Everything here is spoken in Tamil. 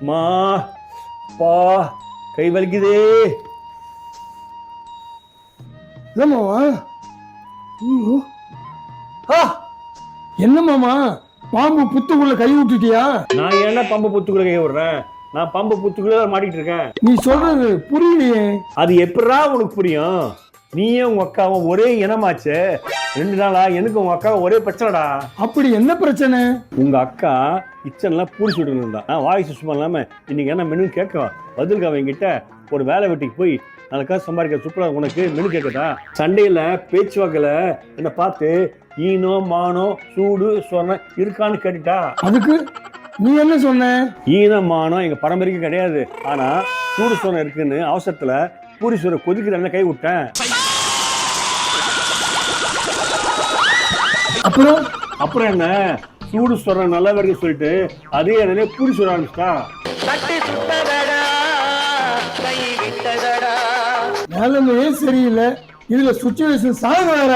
மா பா கை வலிக்குதே. என்னம்மாவா? ஐயோ. ஆ! என்ன மாமா, பாம்பு புத்துக்குள்ள கை விட்டுட்டியா? நான் ஏன்னா பம்பு புத்துக்குள்ள கை விடுறேன்? நான் பம்பு புத்துக்குள்ள மாட்டிட்டு இருக்கேன். நீ சொல்றது புரியலையே. அது எப்படிடா உனக்கு புரியும்? நீயும் உங்க அக்காவும் ஒரே இனமாச்சே. 2 நாளா எனக்கு உங்க அக்காவும் ஒரே பிரச்சனைடா. அப்படி என்ன பிரச்சனை? உங்க அக்கா கிச்சன்ல பூரி சுட்டு இருந்தா. நான் வாய்ஸ் சும்மா இல்லாம இன்னைக்கு என்ன மெனு கேட்க பதிலுக்கு அவன் கிட்ட ஒரு வேலை வெட்டிக்கு போய் நாளைக்கா சம்பாதிக்க சூப்பரா உனக்கு மெனு கேட்கதா. சண்டையில பேச்சுவாக்கில் என்ன பார்த்து ஈனோ மானோ சூடு சொன்ன இருக்கான்னு கேட்டுட்டா. அதுக்கு நீ என்ன சொன்ன? ஈனோ மானோ எங்க பரம்பரைக்கு கிடையாது. ஆனா சூடு சொன்ன இருக்குன்னு அவசரத்துல பூரி சோற கொதிக்கிற கை விட்டேன். அப்புறம் என்ன, சூடு சொல்ற நல்ல வரைக்கும் சொல்லிட்டு அதே என்ன பூரி சொல்ல ஆரம்பிச்சிட்டான். நிலைமையே சரியில்லை, இதுல சுச்சுவேஷன் சாக வேற.